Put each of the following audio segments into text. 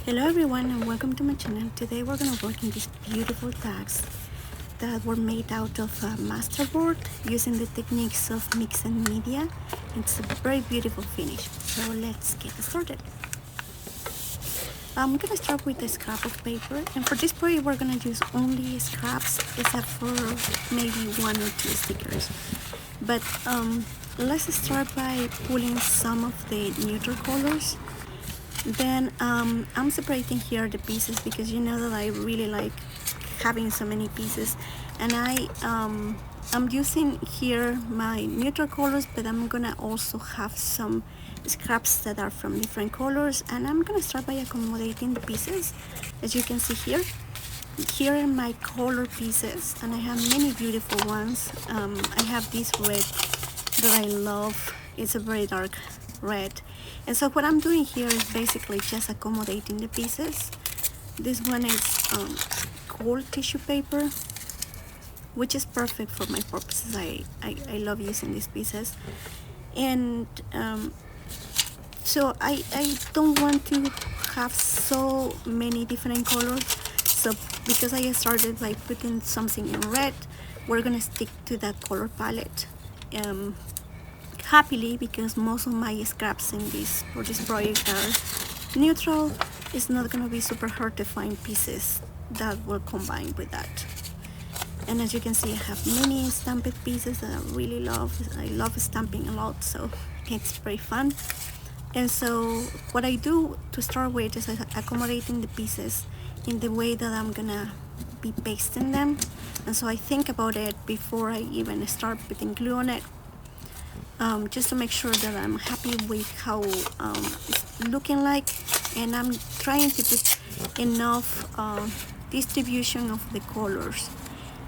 Hello everyone and welcome to my channel. Today we're going to work in these beautiful tags that were made out of masterboard using the techniques of mix and media. It's a very beautiful finish. So let's get started. I'm going to start with a scrap of paper, and for this project we're going to use only scraps except for maybe one or two stickers. But let's start by pulling some of the neutral colors. Then I'm separating here the pieces because you know that I really like having so many pieces, and I'm using here my neutral colors, but I'm gonna also have some scraps that are from different colors, and I'm gonna start by accommodating the pieces. As you can see here are my color pieces, and I have many beautiful ones. I have this red that I love. It's a very dark red, and so what I'm doing here is basically just accommodating the pieces. This one is gold tissue paper, which is perfect for my purposes. I love using these pieces, and so I don't want to have so many different colors. So because I started by putting something in red, we're gonna stick to that color palette. Happily, because most of my scraps for this project are neutral, it's not going to be super hard to find pieces that will combine with that. And as you can see, I have many stamped pieces that I really love. I love stamping a lot, so it's very fun. And so what I do to start with is accommodating the pieces in the way that I'm gonna be pasting them. And so I think about it before I even start putting glue on it. Just to make sure that I'm happy with how it's looking like, and I'm trying to put enough distribution of the colors,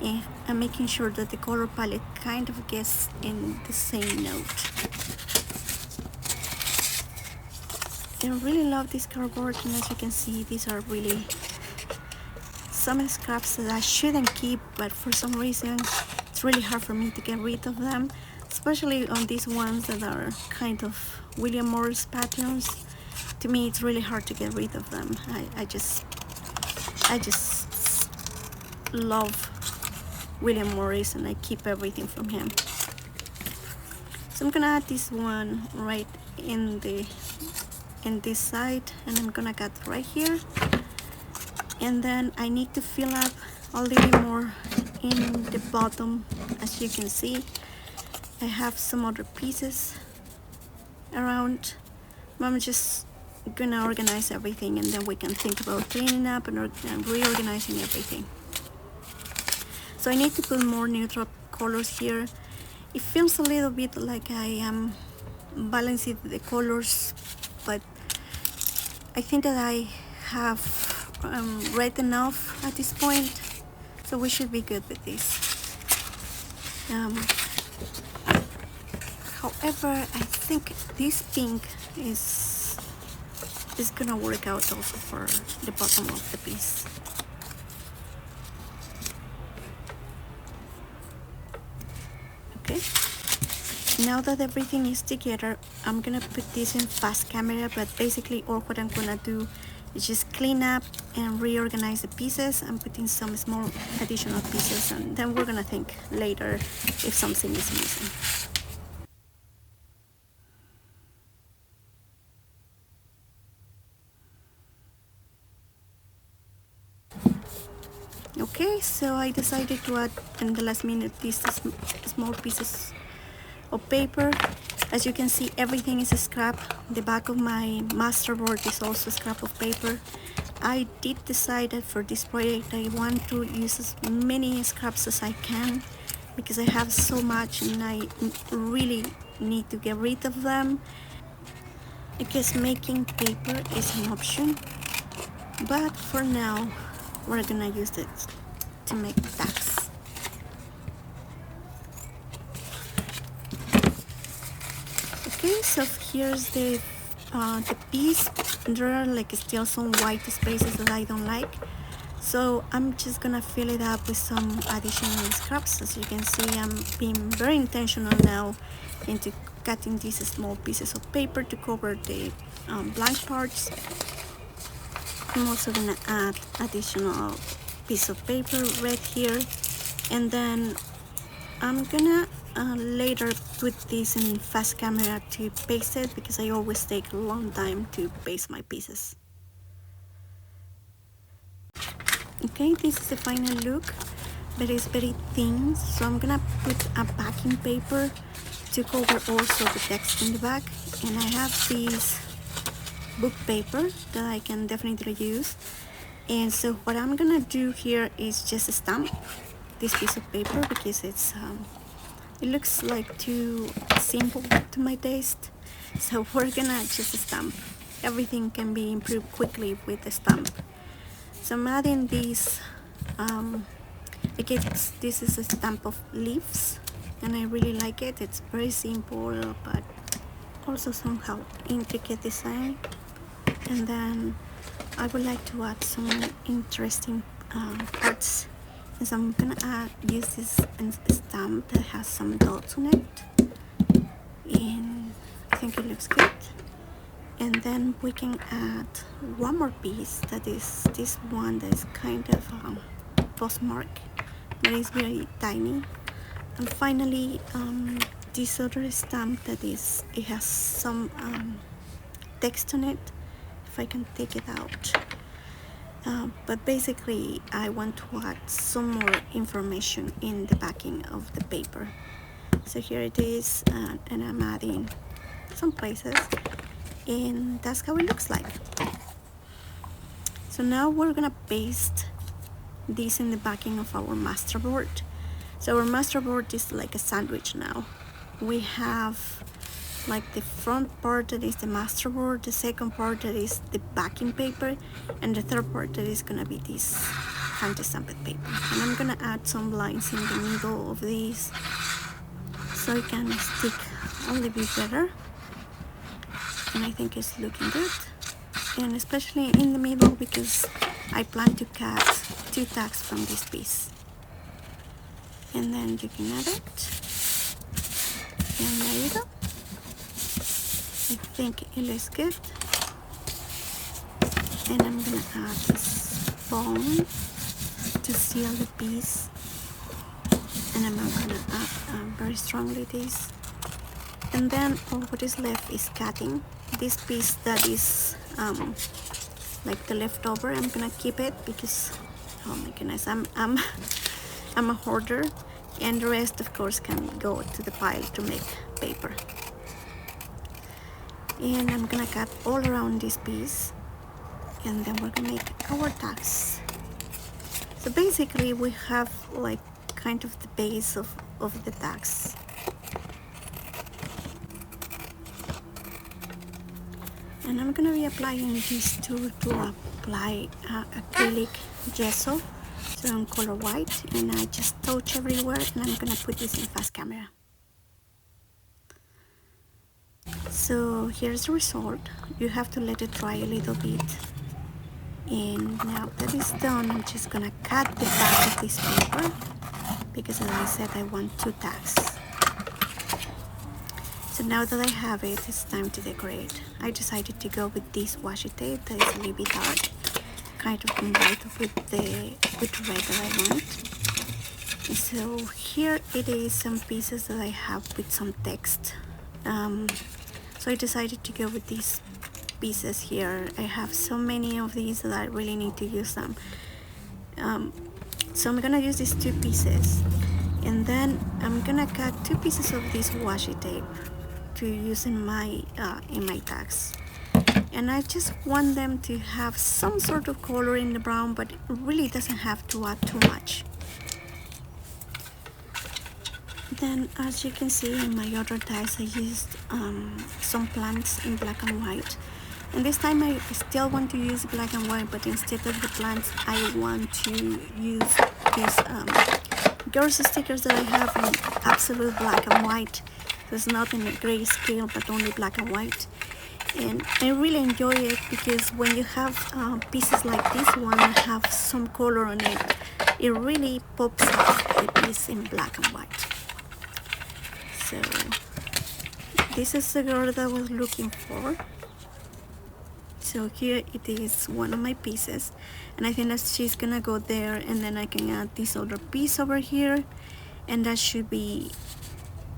and I'm making sure that the color palette kind of gets in the same note. I really love this cardboard, and as you can see, these are really some scraps that I shouldn't keep, but for some reason it's really hard for me to get rid of them, especially on these ones that are kind of William Morris patterns. To me, it's really hard to get rid of them. I just love William Morris, and I keep everything from him. So I'm gonna add this one right in this side, and I'm gonna cut right here, and then I need to fill up a little more in the bottom. As you can see, I have some other pieces around. I'm just gonna organize everything, and then we can think about cleaning up and reorganizing everything. So I need to put more neutral colors here. It feels a little bit like I am balancing the colors, but I think that I have red enough at this point, so we should be good with this. However, I think this pink is gonna work out also for the bottom of the piece. Okay, now that everything is together, I'm gonna put this in fast camera, but basically all what I'm gonna do is just clean up and reorganize the pieces. I'm putting some small additional pieces, and then we're gonna think later if something is missing. Okay, so I decided to add in the last minute these small pieces of paper. As you can see, everything is a scrap. The back of my masterboard is also a scrap of paper. I did decide that for this project I want to use as many scraps as I can because I have so much and I really need to get rid of them. I guess making paper is an option, but for now we're gonna use it to make tags. Okay, so here's the piece. There are like still some white spaces that I don't like, so I'm just gonna fill it up with some additional scraps. As you can see, I'm being very intentional now into cutting these small pieces of paper to cover the blank parts. I'm also gonna add additional piece of paper right here, and then I'm gonna later put this in fast camera to paste it, because I always take a long time to paste my pieces. Okay, this is the final look, but it's very thin, so I'm gonna put a backing paper to cover also the text in the back, and I have this book paper that I can definitely use. And so what I'm gonna do here is just stamp this piece of paper, because it looks like too simple to my taste. So we're gonna just stamp. Everything can be improved quickly with the stamp. So I'm adding this, because this is a stamp of leaves, and I really like it. It's very simple, but also somehow intricate design. And then I would like to add some interesting parts. And so I'm gonna use this stamp that has some dots on it, and I think it looks good. And then we can add one more piece, that is this one that is kind of postmark, that is very tiny. And finally, this other stamp that it has some text on it, if I can take it out. But basically I want to add some more information in the backing of the paper. So here it is, and I'm adding some places, and that's how it looks like. So now we're gonna paste this in the backing of our masterboard. So our masterboard is like a sandwich now. We have like the front part that is the masterboard, the second part that is the backing paper, and the third part that is gonna be this hand stamped paper. And I'm gonna add some lines in the middle of these so it can stick a little bit better, and I think it's looking good. And especially in the middle, because I plan to cut 2 tags from this piece. And then you can add it, and there you go. I think it looks good. And I'm gonna add this bone to seal the piece, and I'm gonna add very strongly this. And then all what is left is cutting this piece that is like the leftover. I'm gonna keep it because, oh my goodness, I'm a hoarder, and the rest of course can go to the pile to make paper. And I'm gonna cut all around this piece, and then we're gonna make our tags. So basically we have like kind of the base of the tags. And I'm gonna be applying this tool to apply acrylic gesso, so on color white, and I just touch everywhere, and I'm gonna put this in fast camera. So here's the result. You have to let it dry a little bit, and now that is done, I'm just gonna cut the back of this paper, because as I said, I want 2 tags. So now that I have it, it's time to decorate. I decided to go with this washi tape that is a little bit dark, kind of combined with the red that I want. So here it is, some pieces that I have with some text. So I decided to go with these pieces here. I have so many of these that I really need to use them. So I'm gonna use these 2 pieces, and then I'm gonna cut 2 pieces of this washi tape to use in my tags. And I just want them to have some sort of color in the brown, but it really doesn't have to add too much. Then, as you can see in my other tags, I used some plants in black and white, and this time I still want to use black and white, but instead of the plants I want to use these girls stickers that I have in absolute black and white. There's not in a grayscale, but only black and white. And I really enjoy it, because when you have pieces like this one that have some color on it, it really pops up the piece in black and white. So this is the girl that I was looking for. So So here it is one of my pieces, and I think that she's gonna go there, and then I can add this other piece over here, and that should be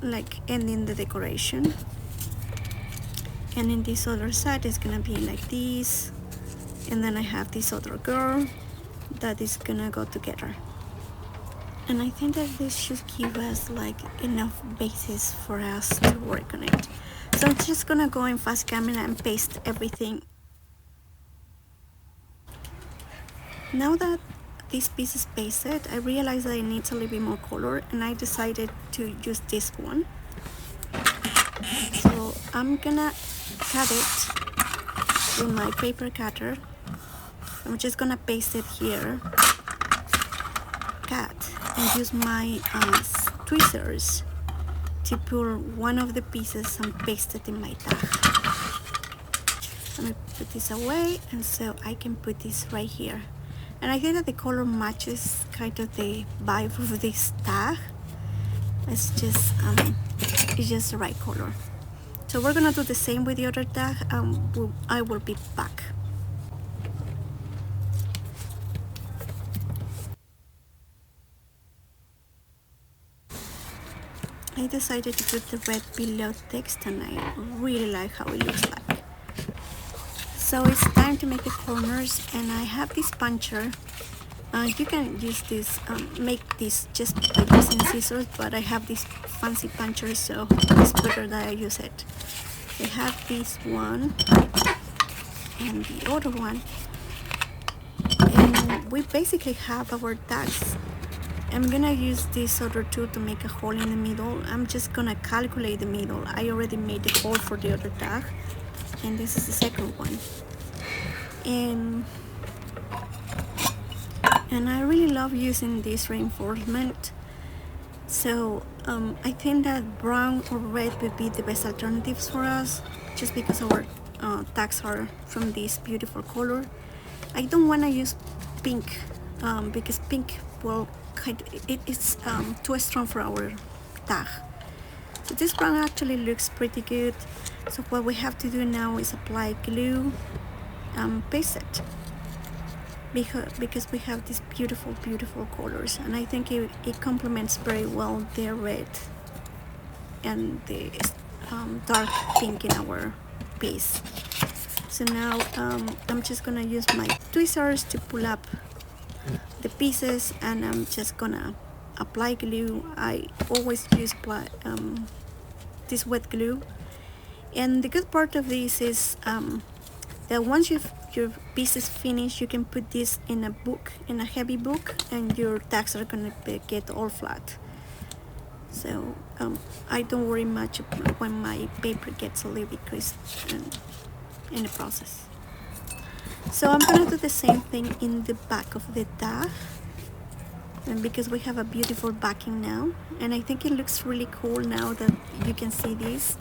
like ending the decoration. And in this other side it's gonna be like this, and then I have this other girl that is gonna go together. And I think that this should give us like enough basis for us to work on it. So I'm just gonna go in fast camera and paste everything. Now that this piece is pasted, I realized that it needs a little bit more color, and I decided to use this one. So I'm gonna cut it with my paper cutter. I'm just gonna paste it here, cut, and use my tweezers to pull one of the pieces and paste it in my tag. Let me put this away, and so I can put this right here. And I think that the color matches kind of the vibe of this tag. It's just the right color. So we're gonna do the same with the other tag. I will be back. I decided to put the red below text, and I really like how it looks like. So it's time to make the corners, and I have this puncher. You can use this, make this just by using scissors, but I have this fancy puncher, so it's better that I use it. I have this one and the other one, and we basically have our tags. I'm gonna use this other two to make a hole in the middle. I'm just gonna calculate the middle. I already made the hole for the other tag, and this is the second one. And I really love using this reinforcement. So I think that brown or red would be the best alternatives for us, just because our tags are from this beautiful color. I don't want to use pink because pink will it's too strong for our tag. So this brown actually looks pretty good. So what we have to do now is apply glue and paste it, because we have these beautiful colors, and I think it complements very well the red and the dark pink in our piece. So now I'm just gonna use my tweezers to pull up the pieces, and I'm just gonna apply glue. I always use this wet glue, and the good part of this is that once your piece is finished, you can put this in a book, in a heavy book, and your tags are gonna get all flat. So I don't worry much when my paper gets a little bit crisp in the process. So I'm gonna do the same thing in the back of the tag, and because we have a beautiful backing now, and I think it looks really cool now that you can see this.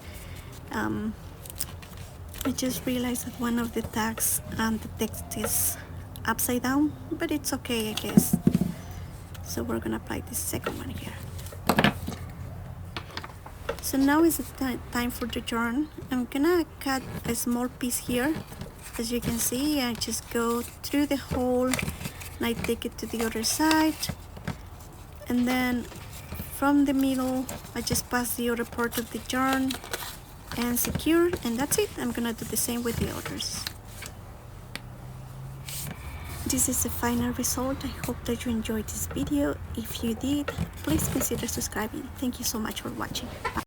I just realized that one of the tags and the text is upside down, but it's okay, I guess. So we're gonna apply the second one here. So now is the time for the yarn. I'm gonna cut a small piece here. As you can see, I just go through the hole and I take it to the other side, and then from the middle I just pass the other part of the yarn and secure, and that's it. I'm gonna do the same with the others. This is the final result. I hope that you enjoyed this video. If you did, please consider subscribing. Thank you so much for watching. Bye.